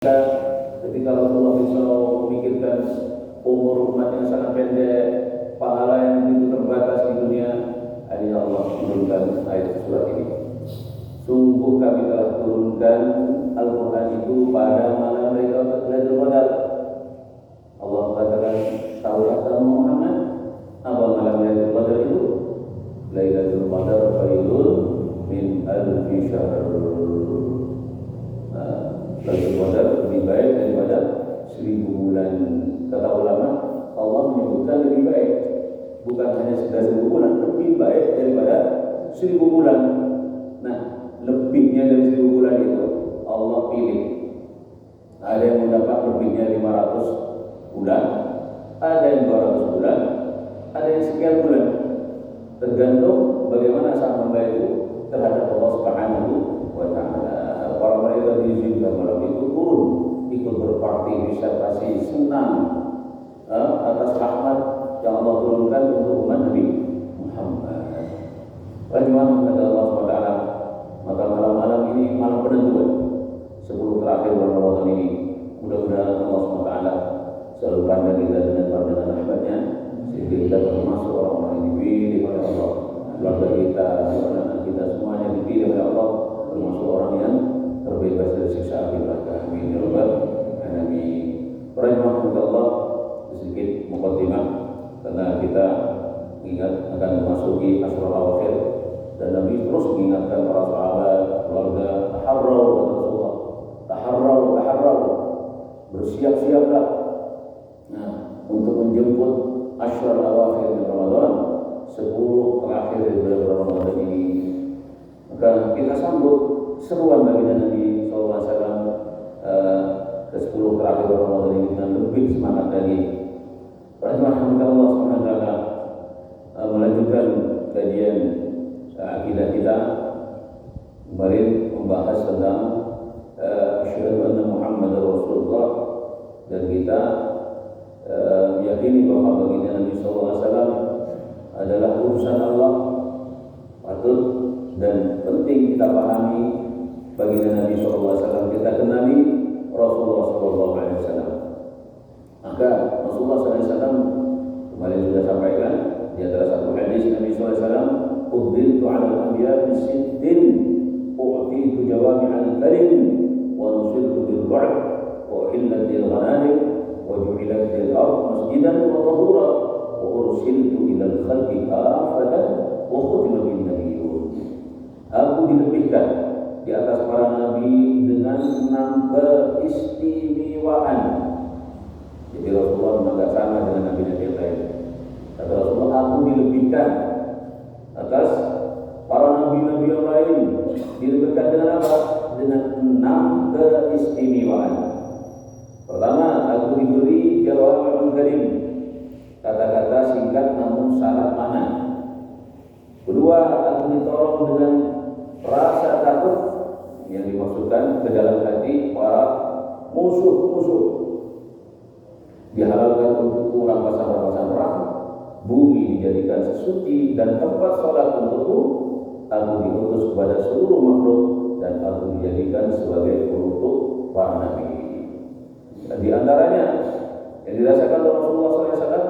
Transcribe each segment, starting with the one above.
Ketika Rasulullah SAW memikirkan umur umat yang sangat pendek, pahala yang begitu terbatas di dunia, akhirnya Allah menurunkan ayat surat ini. Sungguh kami telah turunkan Al-Quran itu pada malam Lailatul Qadar. Allah katakan, tahukah kamu Muhammad apa malam Lailatul Qadar itu? Lailatul Qadar khairun min alfi syahr. Lailatul Qadar lebih baik daripada 1000 bulan. Kata ulama, Allah menyebutkan lebih baik, bukan hanya sekedar 1000 bulan, lebih baik daripada 1000 bulan. Nah, lebihnya dari 1000 bulan itu Allah pilih. Ada yang mendapat lebihnya 500 bulan, ada yang 200 bulan, ada yang sekian bulan. Tergantung bagaimana sang hamba itu terhadap Allah Subhanahu wa Ta'ala. Para mereka diizinkan malam itu turun, ikut berpartisipasi, senang atas rahmat yang Allah turunkan untuk umat Nabi Muhammad. Bagaimana kata Allah SWT, maka malam-malam ini malam penentuan 10 terakhir bulan Ramadan ini. Mudah-mudahan Allah SWT selalu pandang kita dengan pandangan rahmatnya, sehingga kita termasuk orang-orang yang dipilih oleh Allah. Keluarga kita, anak-anak kita semuanya dipilih oleh Allah, termasuk orang yang terbebas dari siksa api neraka. Amin ya rabbal alamin. Rahimahullah, sedikit muqaddimah karena kita ingat akan memasuki Ashrul Awakhir dan Nabi terus mengingatkan para sahabat, keluarga, taharrau kata Rasulullah, taharrau, bersiap-siaplah untuk menjemput Ashrul Awakhir di Ramadan, 10 terakhir dari bulan Ramadan ini. Maka kita sambut seruan baginda Nabi SAW ke 10 terakhir Ramadan ini dengan lebih semangat lagi. Alhamdulillah Allah SWT melanjutkan kajian akidah kita. Kemarin membahas tentang asyhadu anna Muhammadar Rasulullah, dan kita meyakini bahwa baginda Nabi SAW adalah urusan Allah. Patut dan penting kita pahami baginda Nabi SAW, kita kenali Rasulullah SAW. Maka Rasulullah SAW kemarin sudah sampaikan di antara satu hadis Nabi SAW, "Uddiltu 'ala al-anbiya bis-sittin, u'titu jawami'al kalim, wa nusirtu bil-ba'd, wa uhillat lil-ghanaim, wa ju'ilat lil-ard masjidan wa tahura, wa ursiltu ila al-khalqi kafatan, wa khutima bin-nabiyyun." Aku dilebihkan di atas para nabi dengan 6 keistimewaan. Jadi Rasulullah tidak sama dengan nabi-nabi yang lain. Kata Rasulullah, aku dilebihkan atas para nabi-nabi yang lain. Dilebihkan dengan apa? Dengan 6 keistimewaan. Pertama, aku diberi jawami'ul kalim, kata-kata singkat namun syarat makna. Kedua, aku ditolong dengan rasa takut yang dimaksudkan ke dalam hati para musuh-musuh. Dihalalkan untukku rampasan-rampasan perang, bumi dijadikan sesuci dan tempat sholat untukku. Aku diutus kepada seluruh makhluk dan aku dijadikan sebagai penutup para nabi. Dan di antaranya yang dirasakan oleh Rasulullah SAW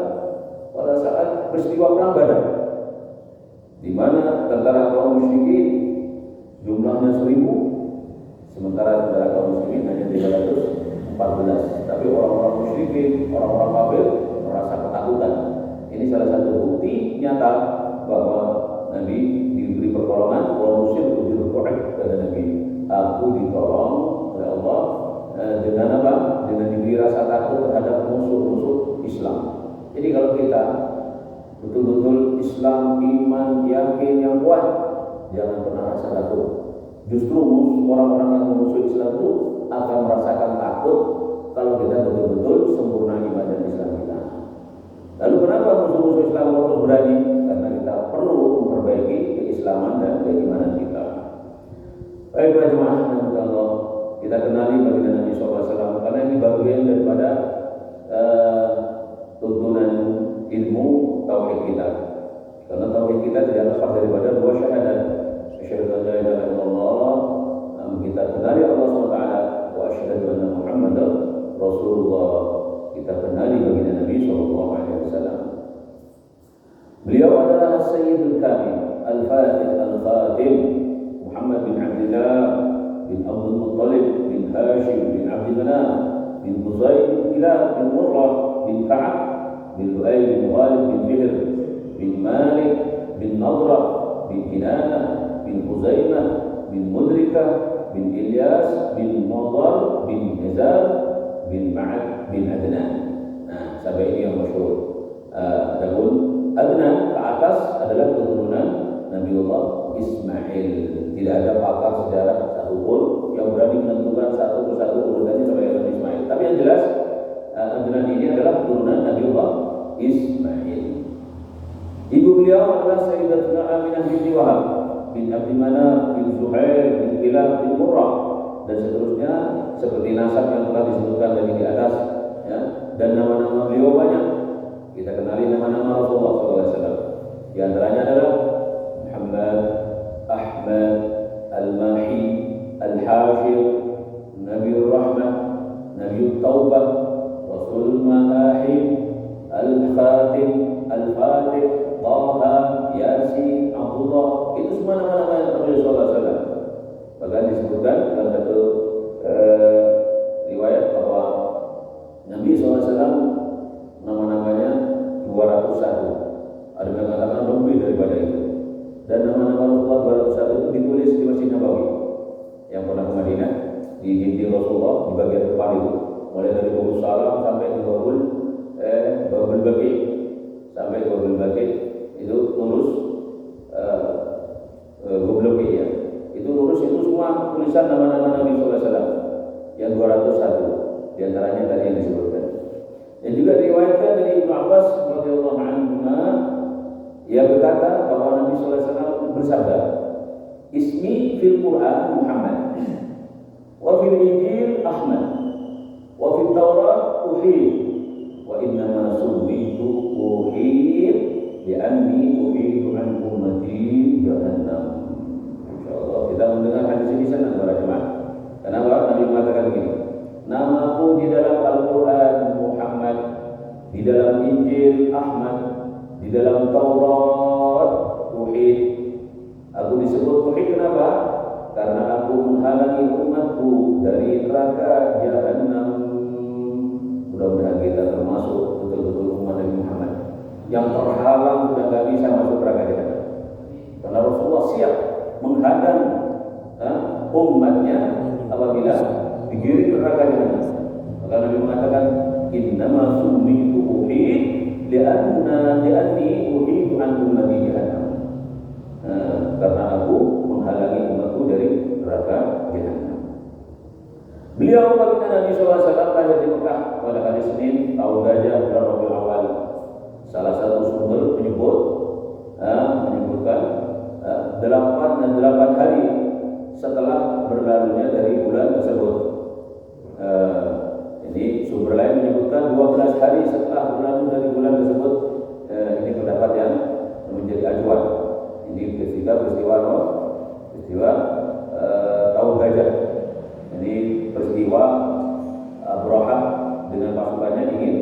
pada saat peristiwa perang Badar, di mana tentara kaum musyrikin jumlahnya 1000, sementara tentara kaum muslimin hanya 314. Tapi orang-orang musyrikin, orang-orang kafir merasa ketakutan. Ini salah satu bukti nyata bahwa Nabi diberi pertolongan. Wa nusirtu bil-ba'd, kata Nabi, aku ditolong oleh Allah dengan apa? Dengan diberi rasa takut terhadap musuh-musuh Islam. Jadi kalau kita betul-betul Islam, iman, yakin yang kuat, jangan pernah rasa takut. Justru orang-orang yang memusuhi Islam itu akan merasakan takut kalau kita betul-betul sempurna iman dan Islam kita. Lalu kenapa musuh-musuh Islam harus berani? Karena kita perlu memperbaiki keislaman dan keimanan kita. Baiklah jemaah yang Allah, kita kenali baginda Nabi SAW karena ini bagian daripada tuntunan ilmu tauhid kita. Karena tauhid kita tidak lepas daripada 2 syahadat. Asyhadu an la ilaha illallah, kita kenali Allah SWT, wa asyhadu anna Muhammad Rasulullah, kita kenali baginda Nabi sallallahu alaihi wasallam. Beliau adalah Sayyidul Kamil, Al-Fatih Al-Khatim, Muhammad bin Abdullah bin Abdul Muttalib bin Hashim bin Abd Manaf bin Qusay bin Kilab bin Murrah bin Ka'ab bin Lu'ay bin Ghalib bin Fihr bin Malik bin Nadrah bin Kinanah bin Khuzaimah bin Mudrikah bin Ilyas bin Mudar bin Nizar bin Ma'ad bin Adnan. Nah, sampai ini yang masyhur. Adapun Adnan ke atas adalah keturunan Nabiullah Ismail. Tidak ada pakar sejarah satupun yang berani menentukan satu persatu urutannya sampai ke Nabi Ismail. Tapi yang jelas Adnan ini adalah keturunan Nabiullah Ismail. Ibu beliau adalah Sayyidatuna Aminah binti Wahab bin Abdi Manaf bin Zuhair bin Kilab bin Murrah dan seterusnya seperti nasab yang telah disebutkan tadi di atas, ya. Dan nama-nama beliau banyak. Kita kenali nama-nama Rasulullah SAW. Di antaranya adalah Muhammad, Ahmad, Al-Mahi, Al-Hashir, Nabiul Rahmah, Nabiul Taubah, Rasul Mahahim, Al-Khatim, Al-Fatih, Taha, Yasin, Abdullah. Itu semua nama-nama Nabi SAW. Bahkan disebutkan dalam satu riwayat bahwa Nabi SAW nama-namanya 201. Ada yang mengatakan lebih daripada itu. Dan nama-nama Rasulullah 201 itu ditulis di Masjid Nabawi yang pernah ke Madinah, di dinding Rasulullah di bagian depan itu, mulai dari Babul Salam sampai ke Babul Baqi, sampai ke Babul Baqi itu lurus Babul Baqi, ya. Itu lurus, itu semua tulisan nama-nama Nabi SAW yang 201, di antaranya tadi yang disebutkan. Dan juga diriwayatkan dari Ibnu Abbas radhiyallahu anhu, ia berkata bahwa Nabi SAW bersabda, "Ismi fil Quran Muhammad, wa fil Injil Ahmad, wa fil Taurat Uhid, wa innama summitu Uhid li'anni uhidu an ummati jahannam." Insyaallah kita mendengar hadis ini senang para jemaah. Kenapa? Nabi mengatakan begini, namaku di dalam Al-Quran Muhammad, di dalam Injil Ahmad, di dalam Taurat Uhid. Aku disebut Uhid kenapa? Karena aku menghalangi umatku dari neraka Jahannam. Mudah-mudahan kita termasuk betul-betul umat Nabi Muhammad yang terhalang sudah tidak bisa masuk neraka Jahannam. Karena Rasulullah siap menghadang umatnya apabila digiring neraka Jahannam. Maka Nabi mengatakan, "Innama summitu Uhid li'anni uhidu an ummati jahannam." Karena aku menghalangi umatku dari neraka Jahannam. Beliau baginda Nabi SAW lahir di Mekah pada hari Senin tahun Gajah bulan Rabiul Awal. Salah satu sumber menyebutkan 8 hari setelah berlalunya dari bulan tersebut. Ini sumber lain menyebutkan 12 hari setelah berlalu dari bulan tersebut. Ini pendapat yang menjadi acuan. Ini peristiwa tahun Gajah. Ini peristiwa Abrahah dengan pasukannya ingin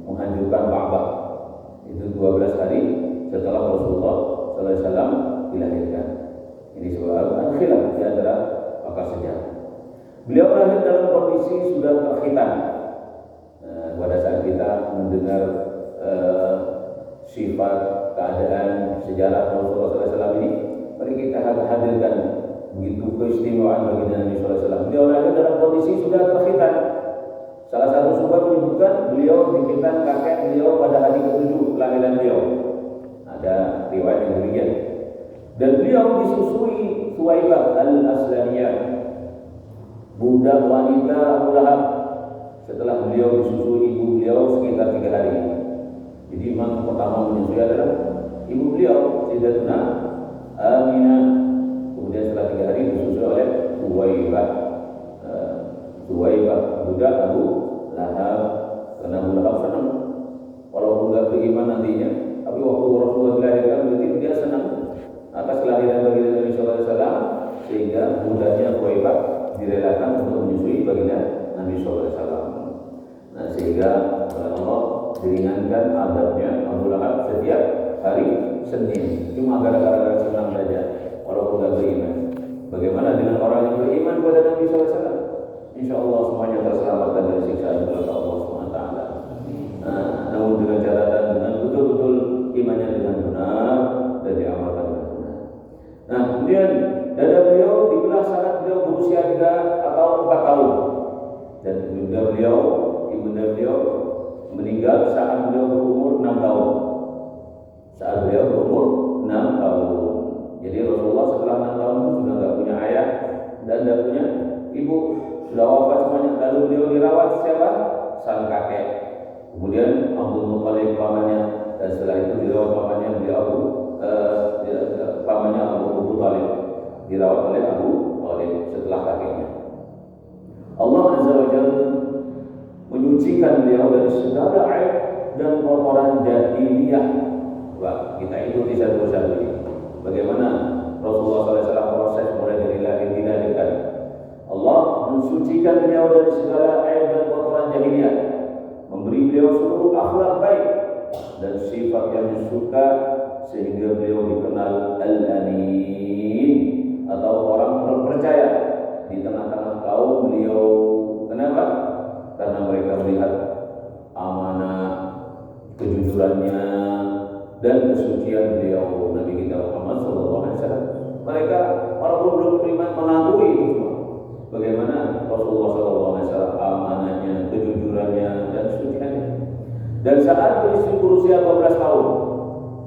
menghancurkan Ka'bah. Itu 12 hari setelah Rasulullah SAW dilahirkan. Ini sebab khilaf di antara pakar sejarah. Beliau lahir dalam kondisi sudah terkhitan. Pada saat kita mendengar sifat, keadaan, sejarah Rasulullah SAW ini, mari kita hadirkan begitu keistimewaan bagi Nabi SAW. Beliau lahir dalam kondisi sudah terkhitan. Salah satu sumber menyebutkan beliau dikhitan kakek beliau pada hari ke-7 kelahiran beliau. Ada riwayat yang demikian. Dan beliau disusui Suwaibah al-Aslamiyah, budak wanita Abu Lahab. Setelah beliau disusui ibu beliau sekitar 3 hari. Jadi memang pertama menyusui adalah ibu beliau, Sayyidatuna Aminah. Kemudian setelah 3 hari disusui oleh Suwaibah, budak Abu Lahab. Karena Abu Lahab senang, walaupun tidak beriman nantinya, tapi waktu Rasulullah dilahirkan berarti dia senang atas kelahiran baginda Nabi SAW, sehingga budaknya Suwaibah direlakan untuk menyusui baginda Nabi SAW. Nah, sehingga oleh Allah diringankan adabnya Abu Lahab setiap hari Senin. Cuma gara-gara senang saja, walaupun tidak beriman. Bagaimana dengan orang yang beriman kepada Nabi SAW? Insya Allah semuanya terselamatkan dari siksaan oleh Allah SWT. Namun dengan catatan dengan betul-betul imannya dengan benar dan diamalkan dengan benar. Nah, kemudian dada beliau dibelah saat beliau berusia 3 atau 4 tahun, dan ibunda beliau meninggal saat beliau berumur 6 tahun. Saat beliau berumur 6 tahun. Jadi Rasulullah setelah 6 tahun itu sudah tidak punya ayah dan tidak punya ibu, sudah wafat semuanya. Lalu beliau dirawat siapa? Sang kakek. Kemudian Abdul Muthalib pamannya, dan setelah itu dirawat pamannya pamannya Abu Thalib, dirawat oleh Abu Thalib setelah kakeknya. Allah Azza wa Jalla menyucikan beliau dari segala aib dan kotoran jahiliyah. Wah, kita ikuti satu-satu ini. Bagaimana Rasulullah SAW proses mulai dari lahir dilahirkan. Allah mensucikan beliau dari segala aib dan kotoran jahiliyah, memberi beliau seluruh akhlak baik dan sifat yang disuka, sehingga beliau dikenal Al-Amin, atau orang terpercaya di tengah-tengah kaum beliau. Kenapa? Karena mereka melihat amanah, kejujurannya, dan kesucian beliau, Nabi kita Muhammad SAW. Mereka walaupun belum beriman mengakui itu semua. Bagaimana Rasulullah SAW amanahnya, kejujurannya, dan kesuciannya. Dan saat berusia 12 tahun,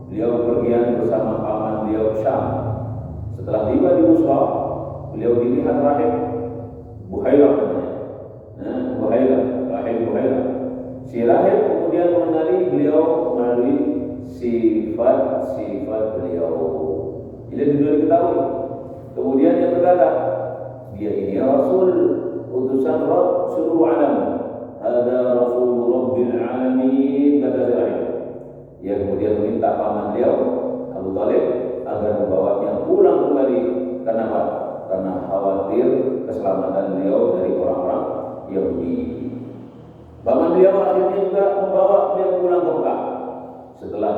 beliau pergian bersama paman beliau ke Syam. Setelah tiba di Busra, beliau dilihat rahim Buhairah namanya. Rahim Buhairah. Si rahim kemudian mengenali beliau melalui sifat-sifat beliau. Ini sudah diketahui. Kemudian dia berkata, dia ini Rasul utusan Rabb seluruh alam. Ada Rasul Rabbil Alamin, kata si rahim. Dia kemudian meminta paman beliau Abu Thalib agar membawanya pulang kembali. Kenapa? Karena khawatir keselamatan beliau dari orang-orang Yahudi. Paman beliau akhirnya juga membawa beliau pulang ke Mekah. Setelah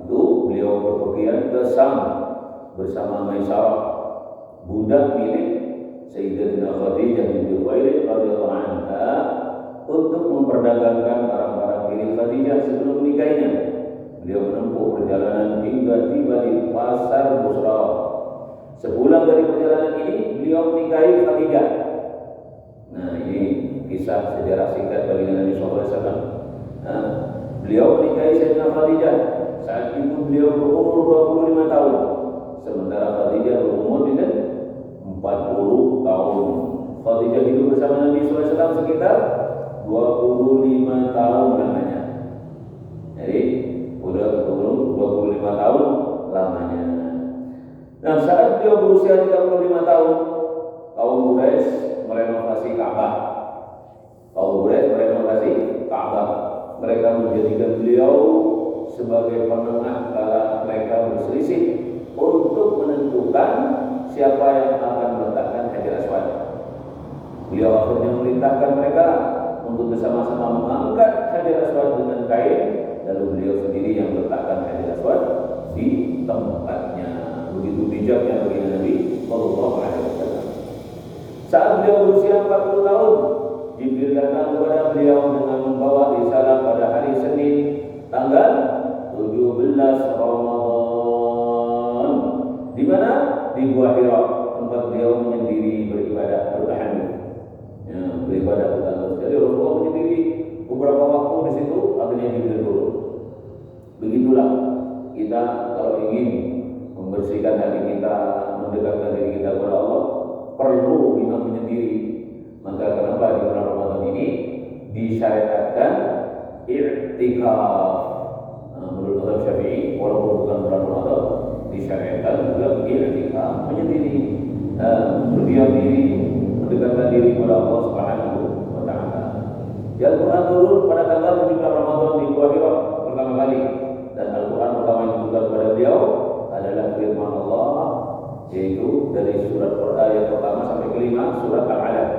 itu beliau berpergian ke Sam bersama Maisarah, budak milik Sayyidatina Khadijah binti Khuwailid radhiyallahu anha, untuk memperdagangkan barang-barang milik Khadijah sebelum menikahinya. Beliau menempuh perjalanan hingga tiba di pasar Busra. Sepulang dari perjalanan ini, beliau menikahi Khadijah. Nah, ini kisah sejarah singkat bagi Nabi SAW. Beliau menikahi Sayyidatina Khadijah. Saat itu beliau berumur 25 tahun, sementara Khadijah berumur 40 tahun. Khadijah hidup bersama Nabi SAW sekitar 25 tahun lamanya. Jadi udah 25 tahun lamanya. Nah, saat beliau berusia 35 tahun, kaum Quraisy merenovasi Ka'bah. Mereka menjadikan beliau sebagai penengah kala mereka berselisih untuk menentukan siapa yang akan meletakkan Hajar Aswad. Beliau akhirnya memerintahkan mereka untuk bersama-sama mengangkat Hajar Aswad dengan kain, lalu beliau sendiri yang meletakkan Hajar Aswad di tempatnya. Begitu bijaknya bagi Nabi Sallallahu Alaihi Wasallam. Saat beliau berusia 40 tahun, Jibril datang kepada beliau dengan membawa risalah pada hari Senin tanggal 17 Ramadan. Di mana? Di Gua Hira, tempat beliau menyendiri beribadah, bertahan. Beribadah bertahan. Jadi Rasulullah menyendiri beberapa waktu di situ, akhirnya Jibril turun. Begitulah kita kalau ingin membersihkan hati kita, mendekatkan diri kita kepada Allah, perlu imam menyendiri. Maka kenapa di bulan Ramadan ini disyariatkan i'tikaf? Menurut mazhab Syafi'i, walaupun bukan bulan Ramadan, disyariatkan juga i'tikaf, menyendiri, berdiam diri, mendekatkan diri kepada Allah Subhanahu wa taala. Al-Qur'an turun pada tanggal 17 Ramadan di Gua Hira pertama kali, dan Al-Qur'an pertama yang diturunkan kepada beliau adalah firman Allah, yaitu dari surat ayat pertama sampai kelima surat Al-Alaq.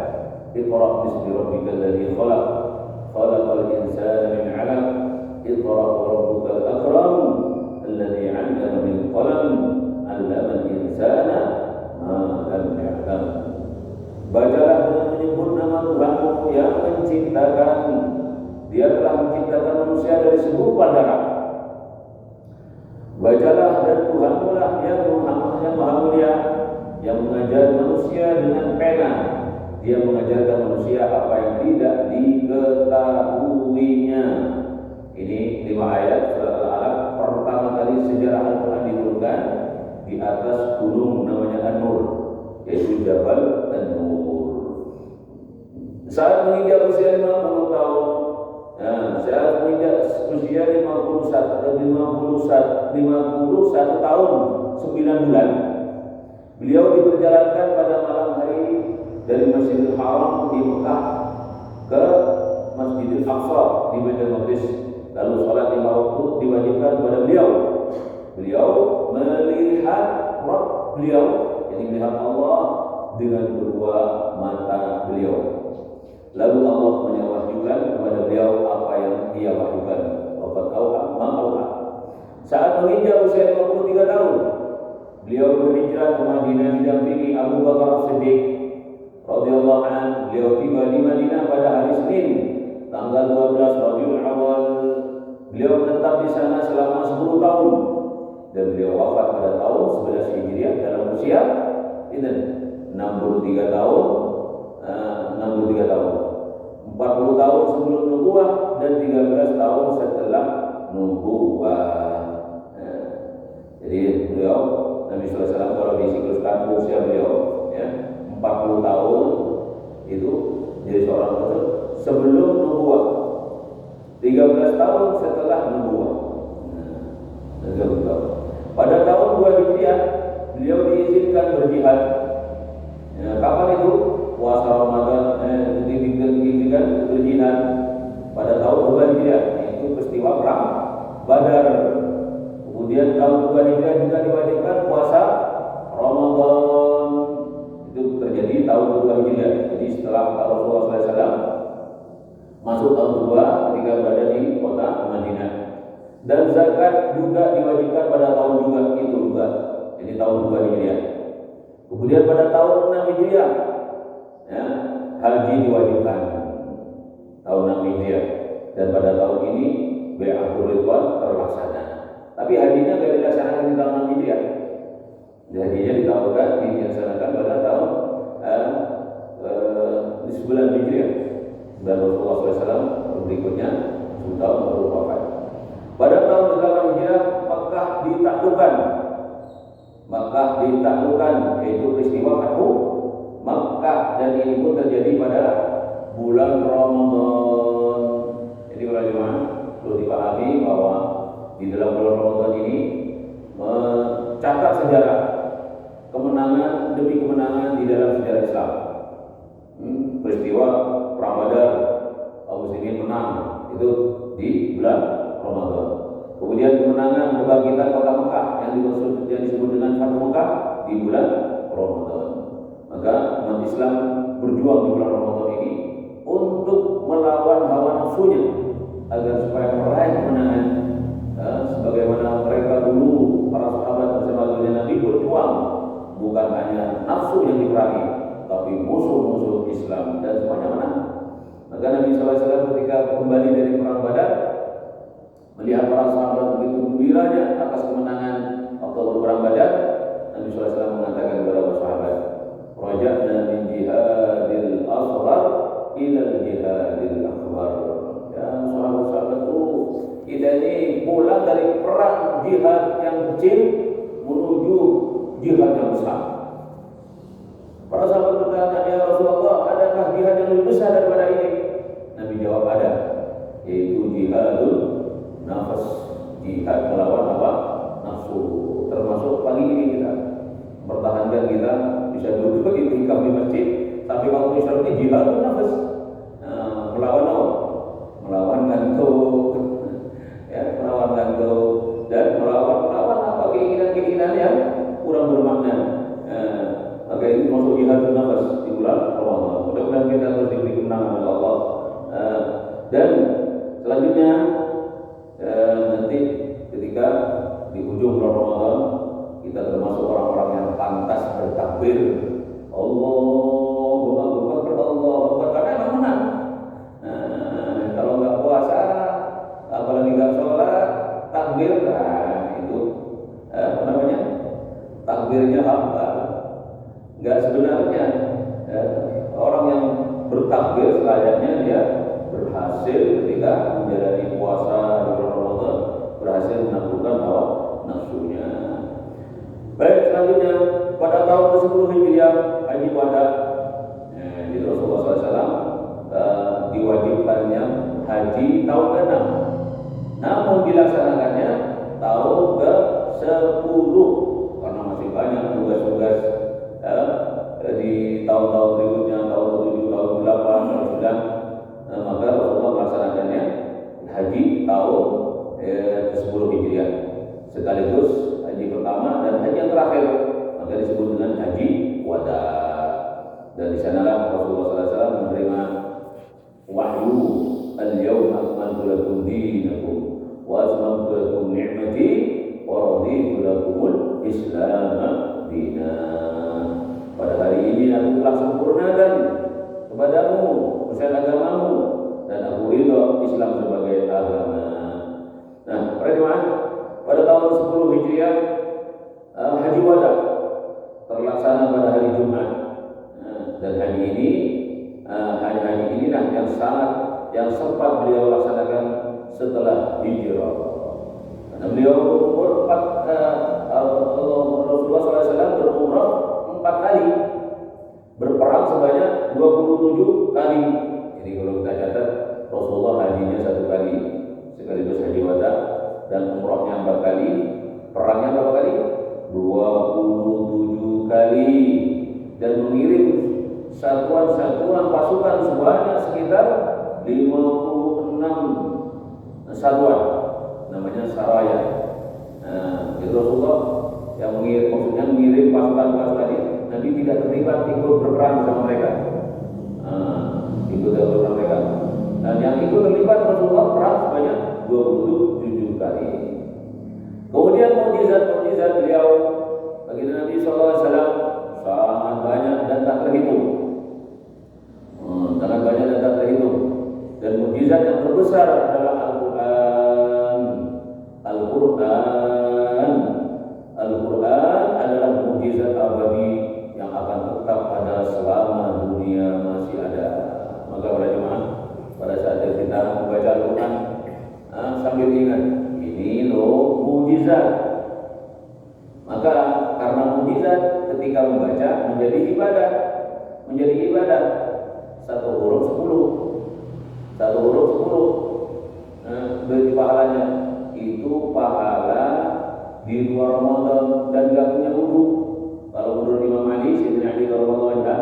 Iqra bismi rabbikal ladzi khalaq, khalaqal menciptakan manusia dari segumpal darah. Bacalah, dan Tuhanmu lah yang maha mulia, yang mengajar manusia dengan pena. Dia mengajarkan manusia apa yang tidak diketahuinya. Ini 5 ayat surat Al-Alaq. Pertama kali sejarah Al-Quran diturunkan di atas gunung namanya An-Nur, yaitu Jabal An-Nur. Saat menginjak usia 50 tahun, saat menginjak usia 51 tahun 9 bulan, beliau diperjalankan pada malam hari dari Masjidil Haram di Mekah ke Masjidil Aqsa di Baitul Maqdis. Lalu sholat 5 waktu diwajibkan kepada beliau. Beliau melihat Rabb beliau, jadi melihat Allah dengan kedua mata beliau. Lalu Allah menyawahyukan kepada beliau apa yang Dia wahyukan. Waqad auha ma auha. Saat menginjak usia 53 tahun, beliau berhijrah ke Madinah didampingi Abu Bakar As-Siddiq radhiyallahu anhu. Beliau tiba di Madinah pada hari Senin, tanggal 12 Rabiul Awal. Beliau menetap di sana selama 10 tahun dan beliau wafat pada tahun 11 Hijriah dalam usia 63 tahun. 40 tahun sebelum nubuwah dan 13 tahun setelah nubuwah. Jadi beliau Nabi SAW kalau disikluskan usia beliau 40 tahun itu jadi seorang rasul sebelum nubuwah, 13 tahun setelah nubuwah. Pada tahun 2 Hijriah beliau diizinkan berjihad. Kapan itu? Puasa Ramadan diizinkan berjihad pada tahun 2 Hijriah, itu peristiwa perang Badar. Kemudian tahun 2 Hijriah juga diwajibkan puasa Ramadan, itu terjadi tahun 2 Hijriah. Jadi setelah Rasulullah SAW masuk tahun kedua ketika berada di kota Madinah. Dan zakat juga diwajibkan pada tahun itu juga, jadi tahun 2 Hijriah. Kemudian pada tahun 6 Hijriah haji diwajibkan tahun 6 Hijriah, dan pada tahun ini Bai'atul Ridwan terlaksana. Tapi hajinya tidak dilaksanakan di tahun 6 Hijriah. Hajinya dilaksanakan pada tahun 9 Hijriah. Dan Rasulullah SAW berikutnya 10 tahun baru wafat. Pada tahun 8 Hijriah Makkah ditaklukkan, yaitu peristiwa Fathu Makkah, dan ini pun terjadi pada bulan Ramadan. Jadi para jemaah perlu dipahami bahwa di dalam bulan Ramadan ini mencatat sejarah kemenangan demi kemenangan di dalam sejarah Islam. Peristiwa Perang Badar, kaum muslimin menang itu di bulan Ramadan. Kemudian kemenangan kebangkitan kota Mekah yang disebut dengan Fathu Mekah di bulan Ramadan. Maka umat Islam berjuang di bulan Ramadan ini untuk melawan hawa nafsunya agar supaya meraih kemenangan, sebagaimana mereka dulu para sahabat bersama dengan Nabi berjuang, bukan hanya nafsu yang diperangi, tapi musuh-musuh Islam, dan semuanya menang. Maka Nabi SAW ketika kembali dari perang Badar, melihat para sahabat begitu gembiranya atas kemenangan waktu berperang Badar, Nabi SAW mengatakan kepada para sahabat, "Raja'na min jihadil asghar ila jihadil akbar." Ya, sahabat-sahabatku, kita ini pulang dari perang jihad yang kecil menuju jihad yang besar. Para sahabat bertanya, "Ya Rasulullah, adakah jihad yang lebih besar daripada ini?" Nabi jawab, ada, yaitu jihadul nafas, jihad melawan apa? Nafsu. Termasuk pagi ini kita mempertahankan kita bisa duduk di masjid, tapi waktu Islam ini jihadul nafas, melawan apa? Melawan ngantuk, melawan ngantuk, dan melawan apa keinginan yang kurang bermakna. Maka itu masuk jihadul nafas di bulan Ramadan. Mudah-mudahan kita terus diberi kemenangan oleh Allah. Dan selanjutnya nanti ketika di ujung bulan Ramadan, kita termasuk orang-orang yang pantas bertakbir Allahu Akbar, Allahu Akbar, karena memang menang. berhasil ketika menjalani puasa di bulan Ramadan, berhasil menaklukkan hawa nafsunya. Baik, selanjutnya pada tahun ke-10 Hijriah haji wada, di Rasulullah SAW diwajibkannya haji tahun ke-6, namun dilaksanakannya tahun ke-10 karena masih banyak tugas-tugas di tahun-tahun berikutnya, tahun ke-7, tahun ke-8, tahun ke-9, maka Rasulullah melaksanakannya haji tahun ke-10 Hijriah sekaligus haji pertama dan haji yang terakhir, maka disebut dengan haji wada. Dan di sanalah Rasulullah SAW menerima wahyu, al-yawma akmaltu lakum dinakum wa atmamtu lakum ni'mati wa raditu lakumul Islam dinan. Pada hari ini aku telah sempurnakan kepadamu urusan agamamu dan aku ridha Islam sebagai agama. Nah, para jemaah, pada tahun 10 Hijriah haji wada terlaksana pada hari Jumat. Dan haji inilah yang sempat beliau laksanakan setelah hijrah. Karena beliau berumur Rasulullah SAW berumrah 4 kali, berperang sebanyak 27 kali. Jadi kalau kita catat, Rasulullah hajinya 1 kali sekaligus haji wada, dan umrahnya 4 kali, perangnya berapa kali? 27 kali, dan mengirim satuan-satuan pasukan sebanyak sekitar 56 satuan, namanya saraya. Nah, itu Rasulullah yang mengirim pasukan-pasukan ini. Nabi tidak terlibat ikut berperang bersama mereka, dan yang ikut terlibat Rasulullah perang sebanyak 27 kali. Kemudian mukjizat beliau bagi Nabi SAW sangat banyak dan tak terhitung. Dan mukjizat yang terbesar adalah Al-Quran adalah mukjizat abadi yang akan tetap ada selama dunia masih ada. Maka para jemaah, pada saat kita membaca Al-Quran, sambil ingat ini loh mukjizat. Maka karena mukjizat, ketika membaca menjadi ibadah. Satu huruf 10. Berarti pahalanya itu pahala di luar Ramadan dan gak punya wudu. Kalau menurut Imam Ali, Sayyidina Ali radhiyallahu anhu,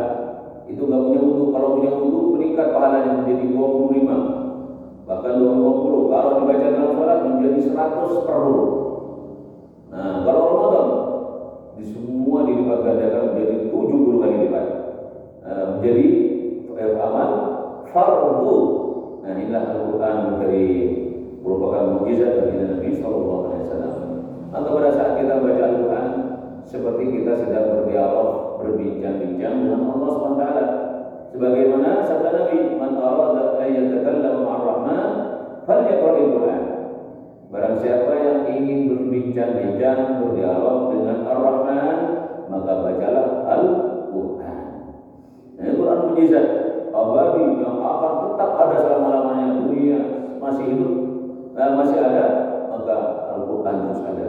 itu gak punya wudu. Kalau punya wudu meningkat pahalanya menjadi 25, bahkan 20. Kalau dibaca dalam salat menjadi 100 per huruf. Nah, kalau Ramadan di semua dilipat gandakan menjadi 70 kali lipat, menjadi amal fardu. Nah, inilah Al-Quran Karim, merupakan mukjizat bagi Nabi SAW. Maka pada saat kita baca Al-Quran, seperti kita sedang berdialog, berbincang-bincang dengan Allah SWT. Sebagaimana sabda Nabi, "Man arada an yatakallama ma'ar rahman falyaqra'il Quran." Barang siapa yang ingin berbincang-bincang, berdialog dengan Ar-Rahman, maka bacalah Al-Quran. Nah, Al-Quran mukjizat abadi yang akan tetap ada selama-lamanya dunia masih hidup, masih ada, maka Al-Quran terus ada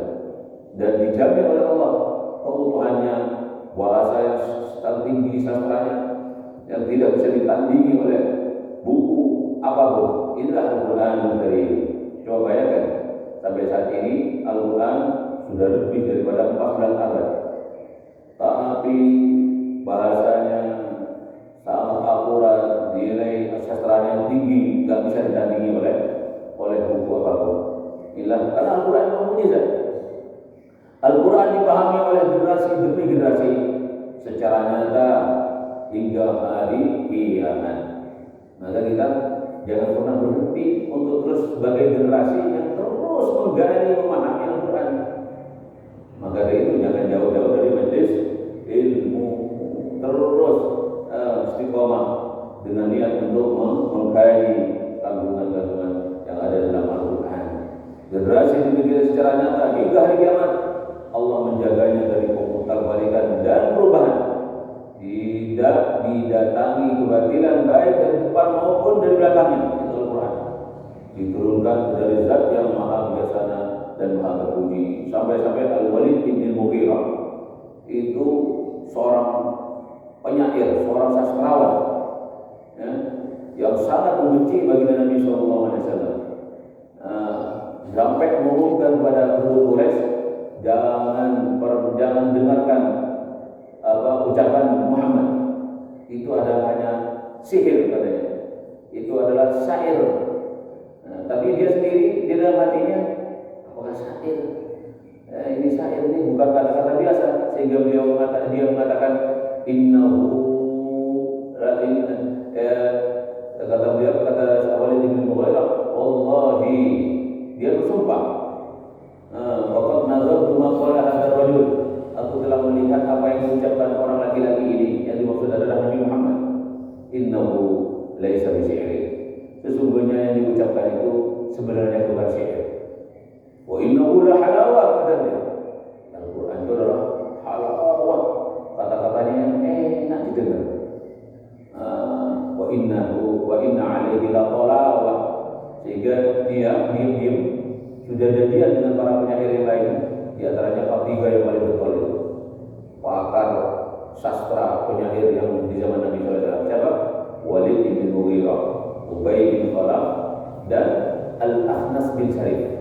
dan dijamin oleh Allah keutuhannya, bahasa yang tertinggi sastranya yang tidak bisa ditandingi oleh buku apapun. Inilah Al-Quran Karim. Coba bayangkan, sampai saat ini Al-Quran sudah lebih daripada 14 abad, tapi bahasanya sangat akurat, nilai sastranya yang tinggi, nggak bisa ditandingi oleh buku apapun. Inilah karena Al-Quran itu mukjizat. Al-Quran dipahami oleh generasi demi generasi secara nyata hingga hari kiamat. Maka kita jangan pernah berhenti untuk terus sebagai generasi yang terus menggali, memahami Al-Quran. Maka dari itu jangan jauh-jauh dari majelis ilmu, terus istiqomah dengan niat untuk mengkaji kandungan-kandungan yang ada dalam Al-Quran. Generasi demikian secara nyata hingga hari kiamat Allah menjaganya dari pemutar-balikan dan perubahan. Tidak didatangi kebatilan baik dari depan maupun dari belakangnya. Itu Al-Quran. dan Maha terpuji. Sampai-sampai Al-Walid bin Mughirah itu seorang penyair, seorang sastrawan, ya, yang sangat membenci baginda Nabi Shallallahu Alaihi Wasallam. Sampai mengumumkan kepada penduduk Quraisy, jangan dengarkan ucapan Muhammad. Itu adalah hanya sihir katanya. Itu adalah syair. Tapi dia sendiri di dalam hatinya, apakah syair? Ini syair ini bukan kata-kata biasa, sehingga dia mengatakan innahu kata beliau, kata Walid bin Mughirah, wallahi, dia bersumpah, waqad nazartu ma qala hadzal rajul, aku telah melihat apa yang diucapkan orang laki-laki ini, yang dimaksud adalah Nabi Muhammad. Innahu laisa bisyai'in, sesungguhnya yang diucapkan itu sebenarnya bukan syair. Wa innahu la halawah, katanya. Al-Quran itu adalah halawah, kata-katanya yang enak didengar. Wa inna alaihi la talawah, sehingga dia diam-diam sudah jadian dengan para penyair yang lain, di antaranya Qatibah yang paling betul itu, pakar sastra penyair yang di zaman Nabi sallallahu alaihi wasallam. Siapa? Walid bin Mughirah, Ubay bin Khalaf, dan Al-Akhnas bin Syarif.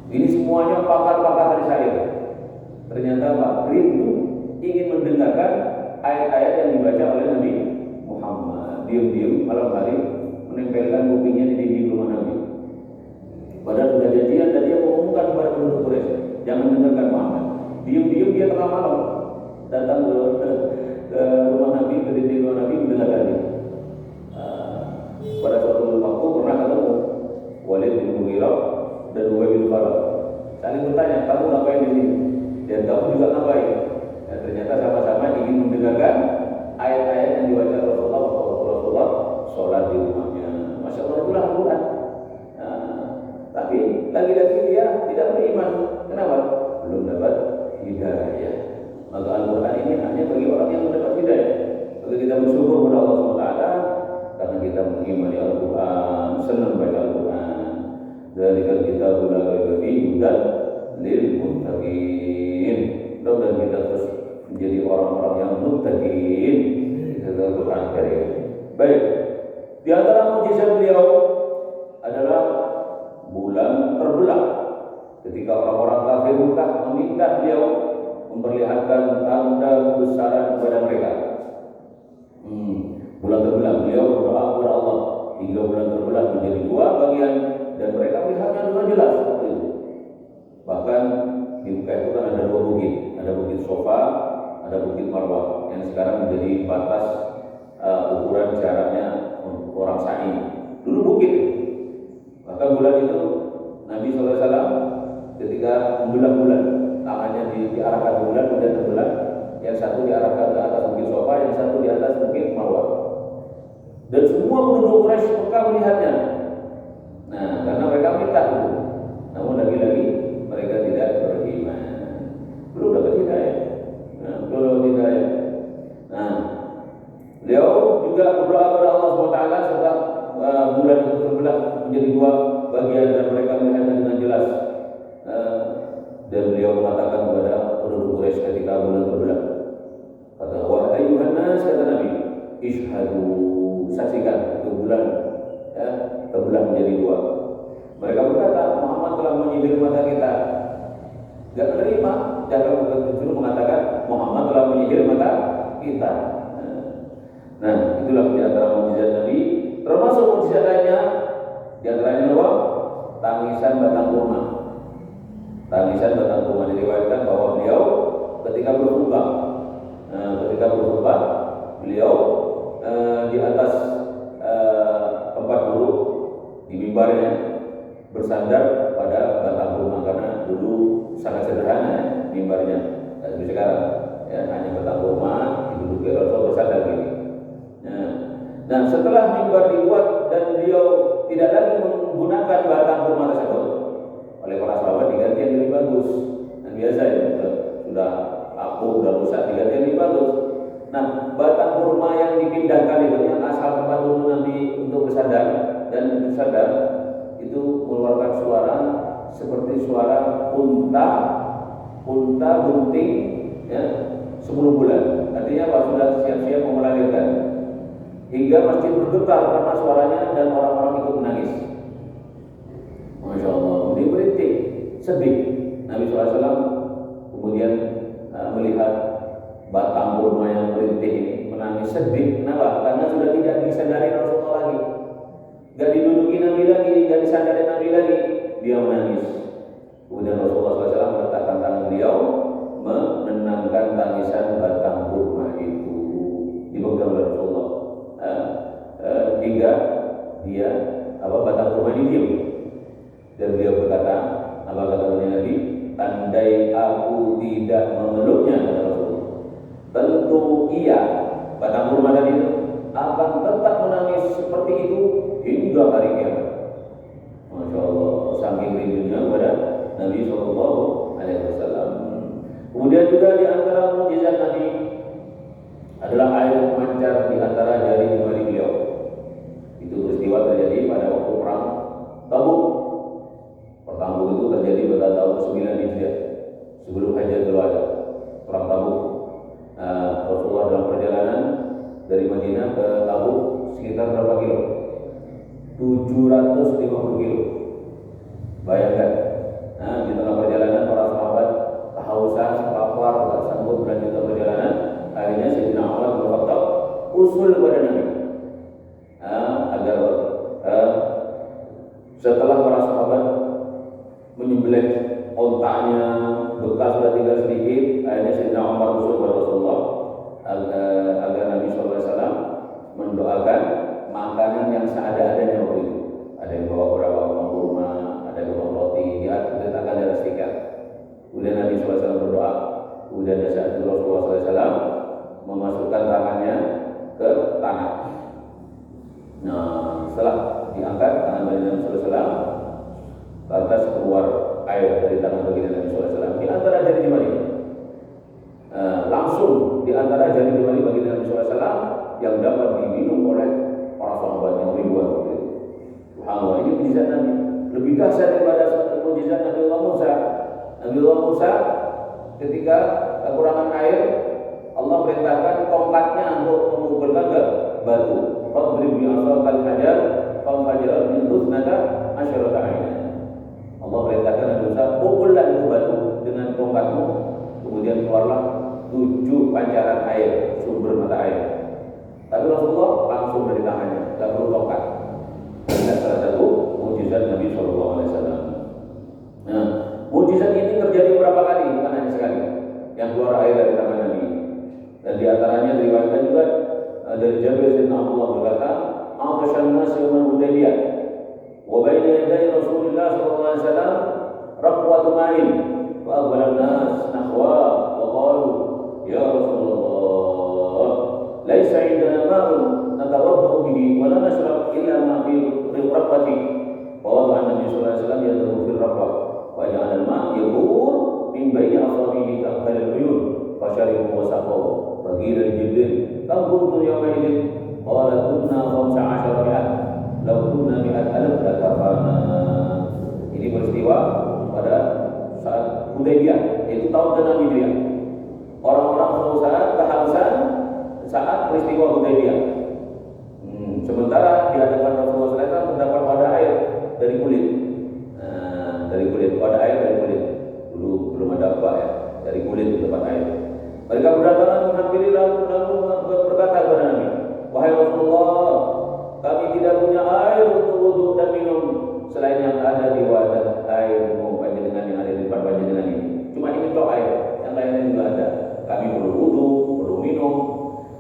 Ini semuanya pakar-pakar hadis syair. Ternyata Pak rindu ingin mendengarkan ayat-ayat yang dibaca oleh Nabi Muhammad. Diam-diam malam hari menempelkan kupingnya di dinding rumah Nabi. Padahal sudah jadian dan dia mengumumkan kepada penduduk Quraisy, jangan dengarkan Muhammad. Diam-diam dia tengah malam datang ke rumah Nabi, ke dinding rumah Nabi mendengarkannya. Pada suatu waktu pernah ketemu Walid bin Mughirah dan Ubay bin Khalaf, saling bertanya, kamu ngapain di sini? Dan kamu juga ngapain? Dan ternyata sama-sama ingin mendengarkan ayat-ayat yang dibaca Rasulullah waktu Rasulullah sholat di rumahnya. Masya Allah, itulah Al-Quran. Tapi lagi-lagi dia tidak beriman. Kenapa? Belum dapat hidayah. Maka Al-Quran ini hanya bagi orang yang mendapat hidayah. Maka kita bersyukur kepada Allah SWT karena kita mengimani Al-Quran, senang baca Al-Quran. Dzalikal kitabul la raiba fihi hudan lil muttaqin. Dan kita terus menjadi orang-orang yang muttaqin dalam Al-Quran Karim. Baik. Di antara mukjizat beliau adalah bulan terbelah. Ketika orang-orang kafir Mekah meminta beliau memperlihatkan tanda kebesaran kepada mereka. Bulan terbelah, beliau berdoa kepada Allah hingga bulan terbelah menjadi dua bagian dan mereka melihatnya dengan jelas. Bahkan di Mekah itu kan ada dua bukit, ada bukit Sofa, ada bukit Marwah yang sekarang menjadi batas ukuran jaraknya orang sa'i. Dulu bukit. Maka bulan itu Nabi SAW ketika membelah bulan, tangannya diarahkan bulan, kemudian terbelah, yang satu diarahkan ke atas bukit Sofa, yang satu di atas bukit Marwah. Dan semua penduduk Quraisy Mekah melihatnya. Nah, karena mereka minta dulu. Namun lagi-lagi mereka tidak beriman. Belum dapat hidayah. Nah, beliau juga berdoa kepada Allah SWT setelah bulan itu terbelah menjadi dua bagian dan mereka melihatnya dengan jelas. Dan beliau mengatakan kepada penduduk Quraisy ketika bulan terbelah, kata, wahai ayuhan nas, kata Nabi, ishhadu, saksikan itu bulan terbelah menjadi dua. Mereka berkata, Muhammad telah menyibir mata kita. Tidak menerima, jangan justru mengatakan Muhammad telah menyibir mata kita. Nah, itulah di antara mukjizat Nabi. Termasuk mukjizat lainnya, di antaranya apa? Tangisan batang kurma. Tangisan batang kurma diriwayatkan bahwa beliau ketika berkhutbah, beliau di atas tempat duduk di mimbarnya bersandar pada batang kurma karena dulu sangat sederhana mimbarnya, seperti sekarang hanya batang kurma diduduki Rasul bersandar gini. Nah, setelah mimbar dibuat dan beliau tidak lagi menggunakan batang kurma tersebut, oleh para sahabat diganti yang lebih bagus. Dan biasa sudah aku sudah rusak diganti yang lebih bagus. Nah, batang kurma yang dipindahkan itu, yang asal tempat dulu Nabi untuk bersandar dan bersandar, itu mengeluarkan suara seperti suara unta bunting ya 10 bulan. Artinya apa? Sudah siap-siap mau melahirkan. Hingga masjid bergetar karena suaranya dan orang-orang ikut menangis. Masya Allah, ini merintih, sedih. Nabi SAW kemudian melihat batang kurma yang merintih ini, menangis sedih. Kenapa? Karena sudah tidak disandari Rasulullah lagi, gak diduduki Nabi lagi, gak disandari Nabi lagi. Dia menangis. Kemudian Rasulullah SAW meletakkan tangan beliau menenangkan tangisan batang kurma itu, dipegang oleh Rasulullah hingga dia batang kurma ini diam. Dan beliau berkata, apa kata Nabi? Andai aku tidak memeluknya, kata Rasulullah, tentu ia, batang kurma tadi itu, akan tetap menangis seperti itu hingga hari kiamat. Masya Allah, saking rindunya kepada Nabi SAW. Kemudian juga di antara mukjizat Nabi adalah air memancar di antara jari jemari beliau. Itu peristiwa terjadi pada waktu perang Tabuk. Perang Tabuk itu terjadi pada tahun 9 Hijriah, sebelum Hajjatul Wada, perang Tabuk. Rasulullah dalam perjalanan dari Madinah ke Tabuk sekitar berapa kilo? 750 kilo. Bayangkan, di tengah perjalanan para sahabat kehausan, lapar, tak sanggup melanjutkan perjalanan. Akhirnya Sayyidina Umar bin Khattab usul kepada Nabi agar setelah para sahabat menyembelih ontaknya, bekas sudah tinggal sedikit, akhirnya Sayyidina Umar usul kepada Rasulullah agar Nabi SAW mendoakan makanan yang seadanya waktu itu. Ada yang bawa beberapa potong kurma, ada yang bawa roti, diletakkan di atas tikar. Kemudian Nabi SAW berdoa. Kemudian saat itu Rasulullah SAW memasukkan tangannya ke tanah. Nah, setelah diangkat tangan Nabi SAW, lantas keluar air dari tangan baginda Nabi SAW di antara jari jemari. Langsung di antara jari jemari baginda Nabi SAW yang dapat diminum oleh para sahabat yang ribuan. Subhanallah, ini mukjizat Nabi. Lebih dahsyat daripada mukjizat Nabi Allah Musa. Nabi Allah Musa ketika kekurangan air, Allah perintahkan tongkatnya untuk memukulkan ke batu. Fadrib bi asaqal hajar famfajarat min husnaka asyrata aina. Allah perintahkan Nabi Musa, pukullah itu batu dengan tongkatmu, kemudian keluarlah 7 pancaran air, sumber mata air. Tapi Rasulullah langsung dari tangannya, tidak perlu tongkat. Ini salah satu mukjizat Nabi SAW. Nah, mukjizat ini terjadi berapa kali? Bukan hanya sekali. Yang keluar air dari tangan Nabi. Dan di antaranya diriwayatkan juga dari Jabir bin Abdullah berkata, "Aqshan nas yawm Hudaybiyah, wa baina yaday Rasulullah sallallahu alaihi wasallam raqwatu ma'in, wa aqbala an-nas nahwa wa qalu, ya Rasulullah, laisa 'indana ma'un natawaddau bihi wa la nashrab illa ma fi raqwati." Wa wada'a an-nabi sallallahu alaihi wasallam yadahu fi raqwah wa ja'ala al-ma' yabur min baini asabihi ka'al al-uyun fa sharibu wa saqaw. Bagi dari Jibril, "Kam kuntum yawma idzin?" Qala kunna 15 mi'at. Law kunna mi'at alaf lakafana. Ini peristiwa pada saat Hudaybiyah, yaitu tahun ke-6 Hijriah. Orang-orang kehausan saat peristiwa Hudaybiyah. Sementara di hadapan Rasulullah SAW terdapat wadah air dari kulit. Wadah air dari kulit. Dulu belum ada apa ya, dari kulit ke tempat air. Mereka berdatangan menghampiri lalu berkata kepada Nabi, "Wahai Rasulullah, kami tidak punya air untuk wudhu dan minum selain yang ada di wadah air panjenengan yang ada di depan panjenengan ini. Cuma ini tok air, yang lainnya juga ada. Kami perlu wudhu, perlu minum."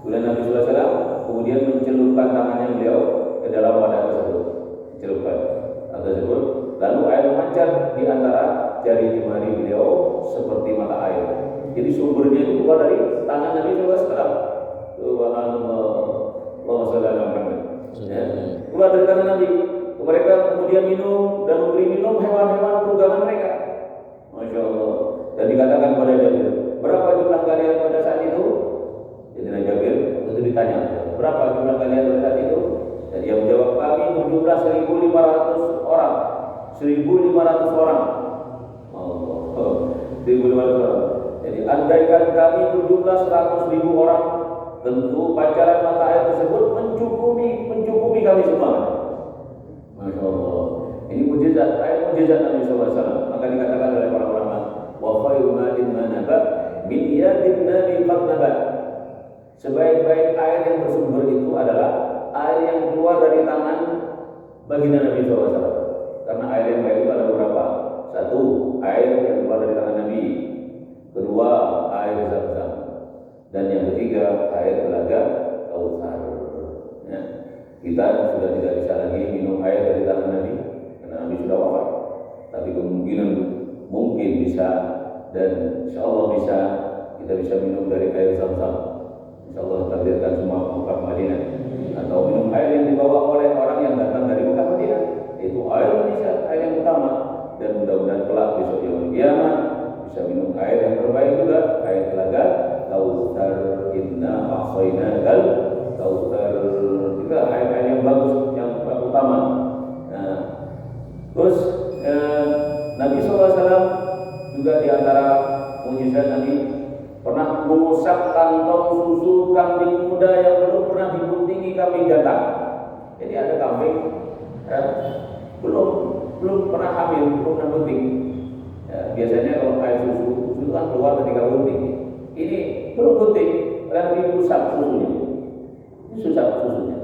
Kemudian Nabi SAW kemudian mencelupkan tangannya beliau ke dalam wadah tersebut, lalu air memancar di antara jari jemari beliau seperti mata air. Jadi sumbernya itu keluar dari tangan Nabi SAW. Subhanallah, Allahumma shalli ala Muhammad. Keluar dari tangan Nabi. Mereka kemudian minum dan memberi minum hewan-hewan tunggangan mereka. Masya Allah. Dan dikatakan kepada Jabir, "Berapa jumlah kalian pada saat itu?" Jadi Jabir itu ditanya, "Berapa jumlah kalian pada saat itu?" Dan dia menjawab, "Kami berjumlah 1.500 orang. 1.500 orang. Jadi andaikan kami berjumlah 100.000 orang, tentu pancaran mata air tersebut mencukupi kami semua. Masya Allah. Ini mujizat, ayat mujizat Nabi SAW. Maka dikatakan oleh para ulama, wa khairu ma'in manaba min yadin nabi qad nabat. Sebaik-baik air yang bersumber itu adalah air yang keluar dari tangan baginda Nabi SAW. Karena air yang baik itu ada beberapa. Satu, air yang keluar dari tangan Nabi. Kedua, air Zam-Zam. Dan yang ketiga, air telaga Kautsar. Ya. Kita sudah tidak bisa lagi minum air dari tangan Nabi karena Nabi sudah wafat. Tapi kemungkinan mungkin bisa, dan insya Allah bisa, kita bisa minum dari air Zam-Zam. Insya Allah takdirkan semua Mekah Madinah. Atau minum air yang dibawa oleh orang yang datang dari Mekah Madinah. Itu air Indonesia, air yang utama. Dan mudah-mudahan kelak besok yaumul kiamat bisa minum air yang terbaik juga, air telaga Kautsar. Inna a'tainakal Kautsar. Juga air-air yang bagus, yang utama. Nah, terus Nabi SAW juga di antara mukjizat Nabi pernah mengusap kantong susu kambing muda yang belum pernah dibuntingi kambing jantan. Jadi ada kambing belum pernah hamil, belum pernah bunting. Biasanya kalau air susu kan keluar ketika bunting. Ini belum bunting, Nabi mengusap susunya. Ini susah susunya.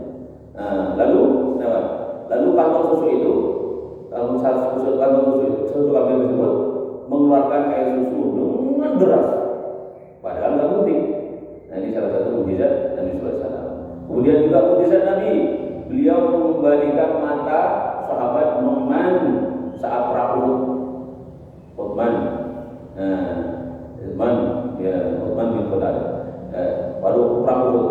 Nah, lalu kantong susu itu, susu kambing tersebut mengeluarkan air susu dengan deras, padahal nggak bunting. Nah, ini salah satu mukjizat Nabi SAW. Kemudian juga mukjizat Nabi, beliau mengembalikan mata sahabat Nu'man saat perang Uhud. Uthman bin Khattab pada perang Uhud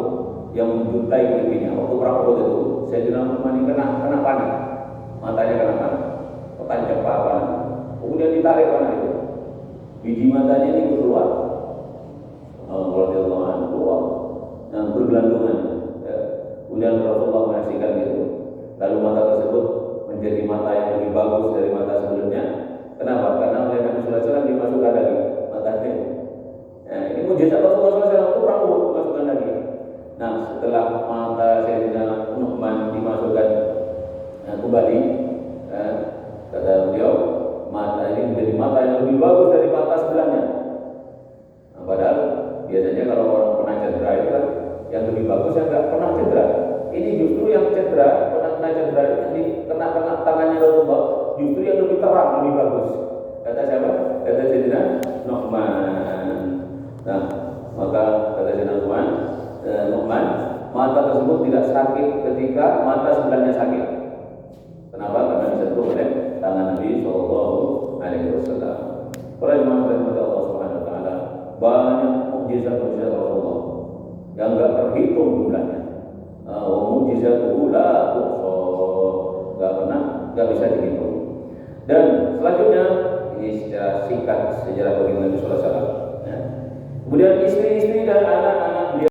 yang menjuntai kulitnya. Waktu perang Uhud itu Sayyidina Uthman ini kena panah, matanya kena panah, ketancap panah. Kemudian ditarik panah itu, biji matanya ini keluar. Radhiyallahu anhu keluar, nah bergelantungan. Kemudian Rasulullah menyaksikan itu. Lalu mata tersebut menjadi mata yang lebih bagus dari mata sebelumnya. Kenapa? Karena oleh Nabi SAW dimasukkan lagi matanya. Nah, ini mujizat Rasulullah SAW itu perang Uhud masukkan lagi. Nah, setelah mata Sayyidina Nu'man dimasukkan kembali, kata beliau, mata ini menjadi mata yang lebih bagus dari mata sebelahnya. Nah, padahal biasanya kalau orang pernah cedera itu kan yang lebih bagus yang nggak pernah cedera. Ini justru yang cedera, pernah cedera ini kena tangannya Rasulullah, justru yang lebih terang, lebih bagus. Kata siapa? Kata Sayyidina Nu'man. Nah, maka kata Sayyidina Nu'man, mata tersebut tidak sakit ketika mata sebelahnya sakit. Kenapa? Karena disentuh oleh tangan Nabi SAW. Para jemaah rahmati Allah Subhanahu wa taala, banyak mukjizat-mukjizat Rasulullah yang enggak terhitung jumlahnya. Mukjizatuhu la tuhsa, enggak bisa dihitung. Dan selanjutnya ini secara singkat sejarah baginda Nabi sallallahu alaihi wasallam. Kemudian istri-istri dan anak